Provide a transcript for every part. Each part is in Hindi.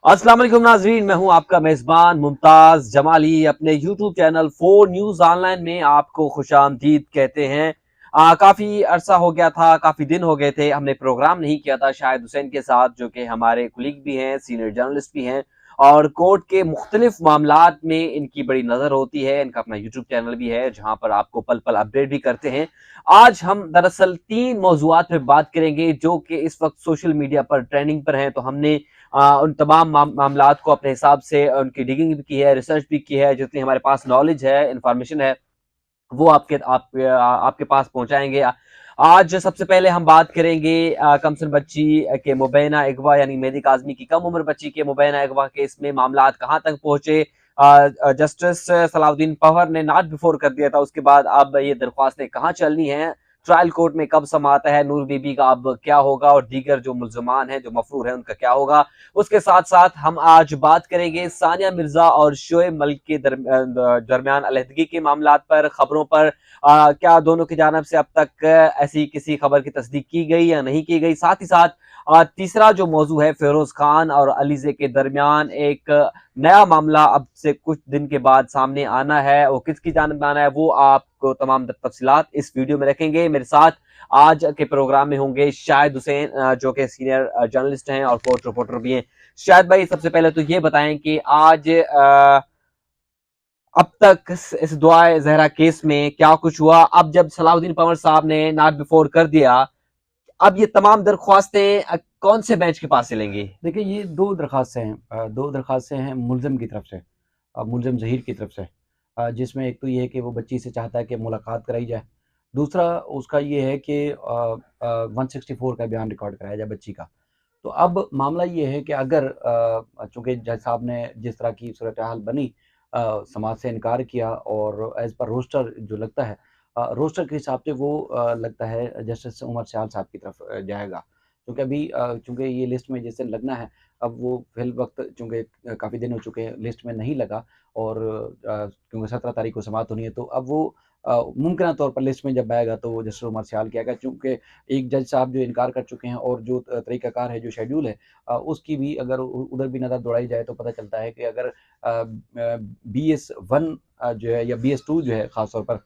अस्सलाम वालेकुम नाजरीन, मैं हूं आपका मेजबान मुमताज जमाली। अपने यूट्यूब चैनल 4 न्यूज ऑनलाइन में आपको खुशामदीद कहते हैं। काफी अरसा हो गया था, काफी दिन हो गए थे, हमने प्रोग्राम नहीं किया था शाहिद हुसैन के साथ, जो कि हमारे कुलीग भी हैं, सीनियर जर्नलिस्ट भी हैं और कोर्ट के मुख्तलिफ मामलात में इनकी बड़ी नजर होती है। इनका अपना यूट्यूब चैनल भी है जहां पर आपको पल पल अपडेट भी करते हैं। आज हम दरअसल 3 मौजुआत पे बात करेंगे जो कि इस वक्त सोशल मीडिया पर ट्रेंडिंग पर हैं। तो हमने उन तमाम मामलात को अपने हिसाब से उनकी डिगिंग भी की है, रिसर्च भी की है, जितनी हमारे पास नॉलेज है, इंफॉर्मेशन है, वो आपके पास पहुंचाएंगे। आज सबसे पहले हम बात करेंगे कमसन बच्ची के मुबैना अगवा यानी मेहदी काजमी की कम उम्र बच्ची के मुबैना अगवा केस में मामलात कहां तक पहुंचे। जस्टिस सलाउद्दीन पवर ने नॉट बिफोर कर दिया था, उसके बाद अब ये दरख्वास्तें कहां चलनी हैं, ट्रायल कोर्ट में कब समाता है, नूर बीबी का अब क्या होगा और दीगर जो मुल्जमान हैं, जो मफरूर हैं, उनका क्या होगा। उसके साथ साथ हम आज बात करेंगे सानिया मिर्जा और शोएब मलिक के दरमियान अलहदगी के मामलात पर, खबरों पर। क्या दोनों की जानब से अब तक ऐसी किसी खबर की तस्दीक की गई या नहीं की गई। साथ ही साथ तीसरा जो मौजू है, फिरोज खान और अलीजे के दरमियान एक नया मामला अब से कुछ दिन के बाद सामने आना है। वो किसकी जानब आना है, वो आपको तमाम तफसीलात इस वीडियो में रखेंगे। मेरे साथ आज के प्रोग्राम में होंगे शाहिद हुसैन, जो कि सीनियर जर्नलिस्ट हैं और कोर्ट रिपोर्टर भी हैं। शाहिद भाई, सबसे पहले तो ये बताएं कि आज अब तक इस दुआ जहरा केस में क्या कुछ हुआ। अब जब सलाउद्दीन पवर साहब ने नॉट बिफोर कर दिया, अब ये तमाम दरख्वास्तें कौन से बेंच के पास चलेंगी? देखिए, ये दो दरखास्तें हैं। दो दरखास्तें हैं मुलज़िम की तरफ से, मुलज़िम ज़हीर की तरफ से। जिसमें एक तो ये है कि वो बच्ची से चाहता है कि मुलाकात कराई जाए। दूसरा उसका ये है कि 164 का बयान रिकॉर्ड कराया जाए बच्ची का। तो अब मामला ये है कि अगर चूँकि जज साहब ने जिस तरह की सूरत-ए-हाल बनी, समाज से इनकार किया और एज़ पर रोस्टर जो लगता है, रोस्टर के हिसाब से वो लगता है जस्टिस उमर सयाल साहब की तरफ जाएगा। क्योंकि अभी चूँकि ये लिस्ट में जिस दिन लगना है, अब वो फ़िलवक़्त चूँकि काफ़ी दिन हो चुके हैं, लिस्ट में नहीं लगा और क्योंकि 17 तारीख को समाअत होनी है, तो अब वो मुमकिना तौर पर लिस्ट में जब आएगा तो वो जस्टिस उमर सयाल की आएगा। चूँकि एक जज साहब जो इनकार कर चुके हैं और जो तरीक़ाकार है, जो शेड्यूल है, उसकी भी अगर उधर भी नज़र दौड़ाई जाए तो पता चलता है कि अगर BS1 जो है या BS2 जो है ख़ास तौर पर,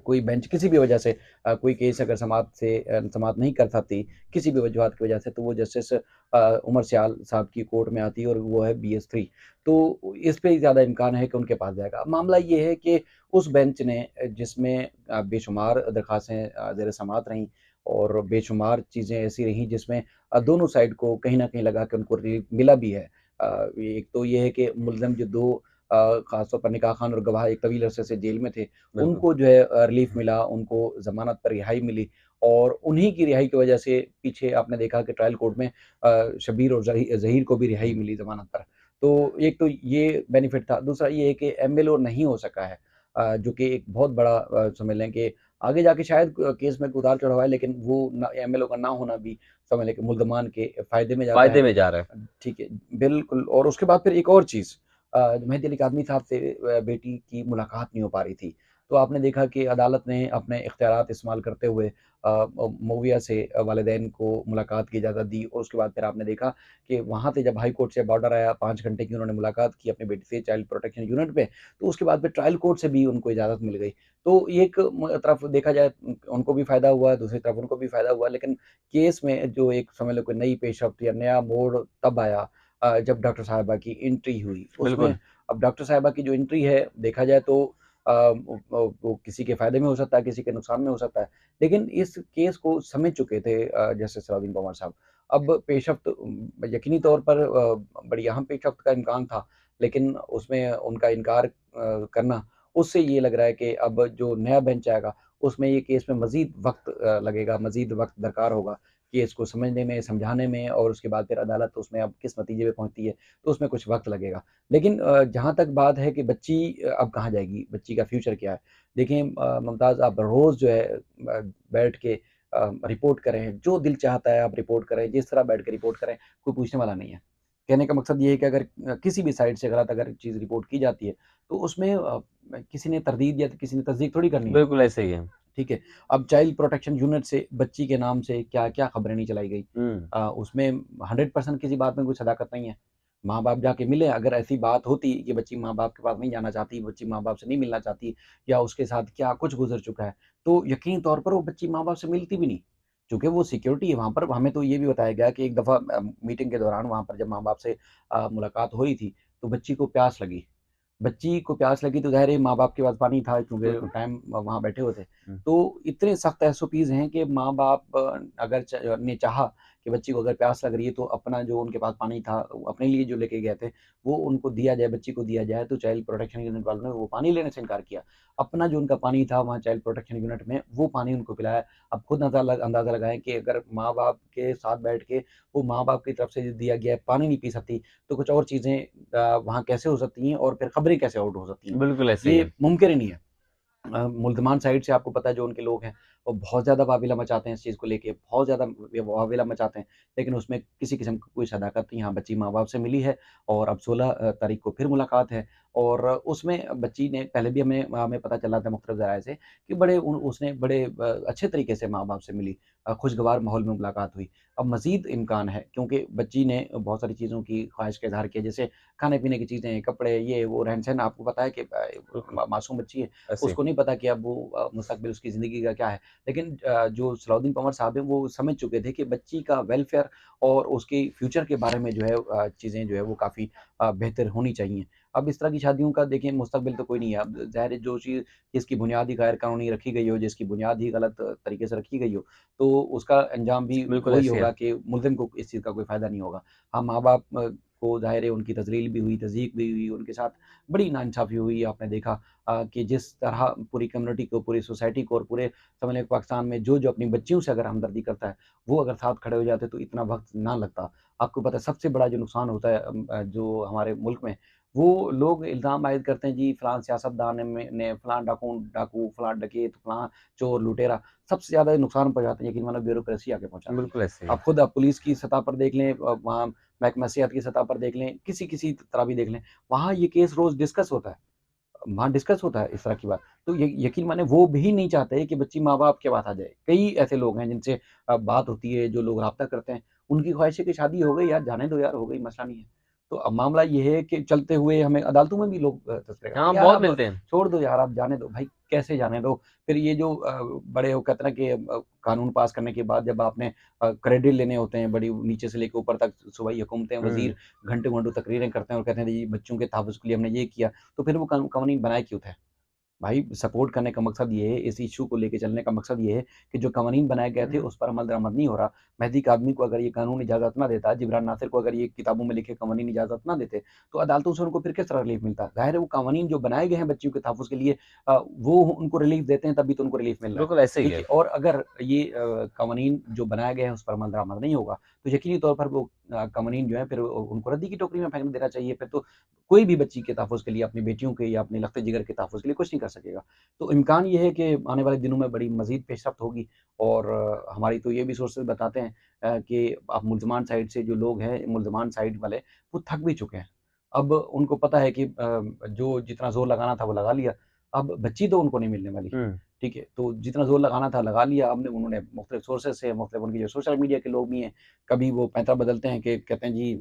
कोई बेंच किसी भी वजह से कोई केस अगर समाअत नहीं कर पाती, किसी भी वजूहात की वजह से, तो वो जस्टिस उमर सयाल साहब की कोर्ट में आती है और वो है BS3। तो इस पे ज़्यादा इम्कान है कि उनके पास जाएगा। अब मामला ये है कि उस बेंच ने जिसमें बेशुमार दरख़्वास्तें ज़ेर समाअत रहीं और बेशुमार चीज़ें ऐसी रहीं जिसमें दोनों साइड को कहीं न कहीं लगा कि उनको रिलीफ़ मिला भी है। एक तो ये है कि मुल्ज़िम जो 2 ख़ास तौर पर निकाह खान और गवाह एक तवील अरसे से जेल में थे, बिल्कुल। उनको जो है रिलीफ़ मिला, उनको ज़मानत पर रिहाई मिली और उन्हीं की रिहाई की वजह से पीछे आपने देखा कि ट्रायल कोर्ट में शब्बीर और ज़हीर को भी रिहाई मिली ज़मानत पर। तो एक तो ये बेनिफिट था, दूसरा ये है कि MLO नहीं हो सका है, जो कि एक बहुत बड़ा समझ लें कि आगे जाके शायद केस में उतार-चढ़ाव आए, लेकिन वो ना MLO का ना होना भी समझ लें कि मुल्ज़मान के फ़ायदे में जाता फायदे है। में जा रहा है। ठीक है, बिल्कुल। और उसके बाद फिर एक और चीज़, मेहदी अली काज़मी साहब से बेटी की मुलाकात नहीं हो पा रही थी। तो आपने देखा कि अदालत ने अपने इख्तियारात इस्तेमाल करते हुए मौविया से वालिदैन को मुलाकात की इजाज़त दी और उसके बाद फिर आपने देखा कि वहाँ से जब हाई कोर्ट से ऑर्डर आया, 5 घंटे की उन्होंने मुलाकात की अपनी बेटी से चाइल्ड प्रोटेक्शन यूनिट पे, तो उसके बाद फिर ट्रायल कोर्ट से भी उनको इजाज़त मिल गई। तो एक तरफ देखा जाए उनको भी फ़ायदा हुआ, दूसरी तरफ उनको भी फ़ायदा हुआ, लेकिन केस में जो एक समझ लो कोई नई पेशरफ्त या नया मोड़ तब आया जब डॉक्टर साहिबा की एंट्री हुई। उसमें बिल्कुल। अब डॉक्टर साहिबा की जो एंट्री है, देखा जाए तो वो किसी के फ़ायदे में हो सकता है, किसी के नुकसान में हो सकता है। लेकिन इस केस को समझ चुके थे जस्टिस सलाउद्दीन पवार साहब। अब पेशरफ्त यकीनी तौर पर बड़ी अहम पेशरफ्त का इम्कान था, लेकिन उसमें उनका इनकार करना, उससे ये लग रहा है कि अब जो नया बेंच आएगा, उसमें ये केस में मज़ीद वक़्त लगेगा, मज़ीद वक़्त दरकार होगा, केस को समझने में, समझाने में और उसके बाद फिर अदालत उसमें अब किस नतीजे पे पहुँचती है, तो उसमें कुछ वक़्त लगेगा। लेकिन जहाँ तक बात है कि बच्ची अब कहाँ जाएगी, बच्ची का फ्यूचर क्या है? देखिए मुमताज़, आप रोज़ जो है बैठ के रिपोर्ट करें, जो दिल चाहता है आप रिपोर्ट करें, जिस तरह बैठ के रिपोर्ट करें, कोई पूछने वाला नहीं है। कहने का मकसद ये है कि अगर किसी भी साइड से गलत अगर चीज़ रिपोर्ट की जाती है, तो उसमें किसी ने तरदीद या किसी ने तस्दीक थोड़ी करनी है। बिल्कुल ऐसे ही है। ठीक है। अब चाइल्ड प्रोटेक्शन यूनिट से बच्ची के नाम से क्या-क्या खबरें नहीं चलाई गई। हम्म। उसमें 100% किसी बात में कोई सदाकत नहीं है। माँ बाप जाके मिले। अगर ऐसी बात होती कि बच्ची माँ बाप के पास नहीं जाना चाहती, बच्ची माँ बाप से नहीं मिलना चाहती या उसके साथ क्या कुछ गुजर चुका है, तो यकीनी तौर पर वो बच्ची माँ बाप से मिलती भी नहीं। चूँकि वो सिक्योरिटी है वहाँ पर। हमें तो ये भी बताया गया कि एक दफ़ा मीटिंग के दौरान वहाँ पर जब माँ बाप से मुलाकात हो रही थी, तो बच्ची को प्यास लगी। बच्ची को प्यास लगी तो ज़ाहिर है माँ-बाप के पास पानी था, क्योंकि टाइम वहाँ बैठे हुए थे। हुँ। तो इतने सख्त एसओपीज़ हैं कि माँ-बाप अगर ने चाहा कि बच्ची को अगर प्यास लग रही है तो अपना जो उनके पास पानी था, अपने लिए जो लेके गए थे, वो उनको दिया जाए, बच्ची को दिया जाए, तो चाइल्ड प्रोटेक्शन यूनिट वालों ने वो पानी लेने से इनकार किया। अपना जो उनका पानी था वहाँ चाइल्ड प्रोटेक्शन यूनिट में, वो पानी उनको पिलाया। अब खुद अंदाज़ा लगाएँ कि अगर माँ-बाप के साथ बैठ के वो माँ-बाप की तरफ से जो दिया गया पानी नहीं पी सकती, तो कुछ और चीज़ें वहाँ कैसे हो सकती हैं और फिर खबरें कैसे आउट हो सकती हैं। बिल्कुल ऐसे ही ये है। मुमकिन ही नहीं है। मुल्ज़मान साइड से आपको पता है जो उनके लोग हैं, वो बहुत ज़्यादा वाविला मचाते हैं इस चीज़ को लेके, बहुत ज़्यादा वाविला मचाते हैं, लेकिन उसमें किसी किस्म की कोई सदाकत नहीं। हाँ, बच्ची माँ-बाप से मिली है और अब 16 तारीख को फिर मुलाकात है और उसमें बच्ची ने पहले भी हमें पता चला था मुख्तलिफ़ ज़राए से कि उसने बड़े अच्छे तरीके से माँ-बाप से मिली। खुशगवार माहौल में मुलाकात हुई। अब मज़ीद इम्कान है क्योंकि बच्ची ने बहुत सारी चीज़ों की ख़्वाहिश का इज़हार किया, जैसे खाने-पीने की चीज़ें, कपड़े, ये वो, रहन-सहन। आपको पता है कि बिल्कुल, मासूम बच्ची है, ऐसे ही। उसको नहीं पता कि अब वो मुस्तकबिल उसकी ज़िंदगी का क्या है। लेकिन जो सलाउद्दीन पंवार साहब हैं, वो समझ चुके थे कि बच्ची का वेलफेयर और उसके फ्यूचर के बारे में जो है चीज़ें जो है वो काफ़ी बेहतर होनी चाहिए। अब इस तरह की शादियों का देखिए मुस्तकबिल तो कोई नहीं है। अब ज़ाहिर है जो चीज़ जिसकी बुनियाद ही गैर कानूनी रखी गई हो, जिसकी बुनियाद ही गलत तरीके से रखी गई हो, तो उसका अंजाम भी बिल्कुल वही ऐसे ही होगा है। कि मुल्ज़िम को इस चीज़ का कोई फ़ायदा नहीं होगा। हाँ, माँ-बाप को ज़ाहिर है उनकी तज़लील भी हुई, तज़यीक़ भी हुई, उनके साथ बड़ी नाइंसाफ़ी हुई। आपने देखा कि जिस तरह पूरी कम्युनिटी को, पूरी सोसाइटी को और पूरे समझ लें पाकिस्तान में जो अपनी बच्चियों से अगर हमदर्दी करता है, वो अगर साथ खड़े हो जाते तो इतना वक़्त ना लगता। आपको पता है सबसे बड़ा जो नुकसान होता है जो हमारे मुल्क में, वो लोग इल्ज़ाम आयद करते हैं जी फलाँ सियासतदान ने फलाँ डाकू, फलाँ डकैत, फलाँ चोर, लुटेरा, सबसे ज़्यादा नुकसान पहुँचाते हैं, यकीन मानो ब्यूरोक्रेसी आके पहुँचाती है। बिल्कुल ऐसे ही है। आप पुलिस की सतह पर देख लें, वहाँ महकमा सेहत की सतह पर देख लें, किसी तरह भी देख लें, वहाँ ये केस रोज़ डिस्कस होता है। वहाँ डिस्कस होता है इस तरह की बात। तो य यकीन मानिए वो भी नहीं चाहते कि बच्ची माँ-बाप के पास आ जाए। कई ऐसे लोग हैं जिनसे बात होती है, जो लोग राब्ता करते हैं, उनकी ख्वाहिश है कि शादी हो गई यार, जाने दो यार, हो गई, मसला नहीं है। तो अब मामला ये है कि चलते हुए हमें अदालतों में भी लोग तस्करे करते हाँ, हैं, यार बहुत अब मिलते हैं। छोड़ दो यार, आप जाने दो। भाई कैसे जाने दो? फिर ये जो बड़े वो कहते हैं ना कि कानून पास करने के बाद जब आपने क्रेडिट लेने होते हैं, बड़ी नीचे से लेके ऊपर तक सूबाई हुकूमतें, हुँ। वज़ीर घंटों-घंटों तकरीरें करते हैं और कहते हैं जी बच्चों के तहफ़्फ़ुज़ के लिए हमने ये किया। तो फिर वो कवानीन बनाए क्यों थे? भाई सपोर्ट करने का मकसद ये है, इस इश्यू को लेके चलने का मकसद ये है कि जो कवानीन बनाए गए थे, हुँ। उस पर अमल-दरामद नहीं हो रहा। मेहदी काज़मी को अगर ये कानून इजाज़त ना देता, जिब्रान नासिर को अगर ये किताबों में लिखे कवानीन इजाज़त ना देते, तो अदालतों से उनको फिर किस तरह रिलीफ़ मिलता? ज़ाहिर है वो कवानीन जो बनाए गए हैं बच्चियों के तहफ़्फ़ुज़ के लिए वो उनको रिलीफ़ देते हैं, तभी तो उनको रिलीफ़ मिल रहा है। बिल्कुल ऐसे ही ठीक है। है? और अगर ये कवानीन जो बनाए गए हैं, उस पर अमल-दरामद नहीं होगा, तो यकीनी तौर पर वो कवानीन जो है फिर उनको रद्दी की टोकरी में फेंक देना चाहिए। फिर तो कोई भी बच्ची के तहफ़्फ़ुज़ के लिए, अपनी बेटियों के या अपने लख़्त-जिगर के तहफ़्फ़ुज़ के लिए कुछ नहीं कर सकेगा। तो इम्कान ये है कि आने वाले दिनों में बड़ी मज़ीद पेशरफ़्त होगी और हमारी तो ये भी सोर्सेज़ बताते हैं कि अब मुल्ज़मान साइड से जो लोग हैं, मुल्ज़मान साइड वाले, वो थक भी चुके हैं। अब उनको पता है कि जो जितना ज़ोर लगाना था वो लगा लिया, अब बच्ची तो उनको नहीं मिलने वाली, हुँ। ठीक है? तो जितना ज़ोर लगाना था लगा लिया। उन्होंने मुख्तलिफ़ सोर्सेज़ से, मुख्तलिफ़ उनके जो सोशल मीडिया के लोग भी हैं, कभी वो पैंतरा बदलते हैं कि कहते हैं जी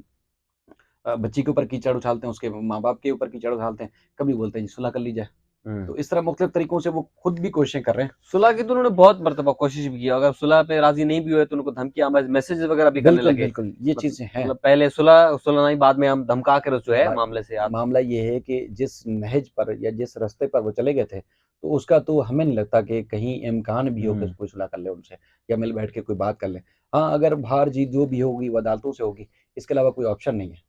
बच्ची के ऊपर कीचड़ उछालते हैं, उसके माँ-बाप के ऊपर कीचड़ उछालते हैं, कभी बोलते हैं जी सुलह कर ली जाए। हुँ। तो इस तरह मुख्तलिफ तरीकों से वो खुद भी कोशिशें कर रहे हैं। सुलह की तो उन्होंने बहुत मर्तबा कोशिश भी की है, अगर सुलह पे राज़ी नहीं भी हुए तो उनको धमकियाँ मैसेजेस वग़ैरह भी करने बिल्कुल, लगे। बिल्कुल, ये मत चीज़ें हैं। मतलब पहले सुलह नहीं, बाद में हम धमका कर जो है भा मामले से आप मामला ये है कि जिस नहज पर या जिस रास्ते पर वो चले गए थे, तो उसका तो हमें नहीं लगता कि कहीं इम्कान भी हो कि हुँ। कोई सुलह कर ले उनसे या मिल बैठ के कोई बात कर ले। हाँ, अगर हार-जीत जो भी होगी वो अदालतों से होगी, इसके अलावा कोई ऑप्शन नहीं है।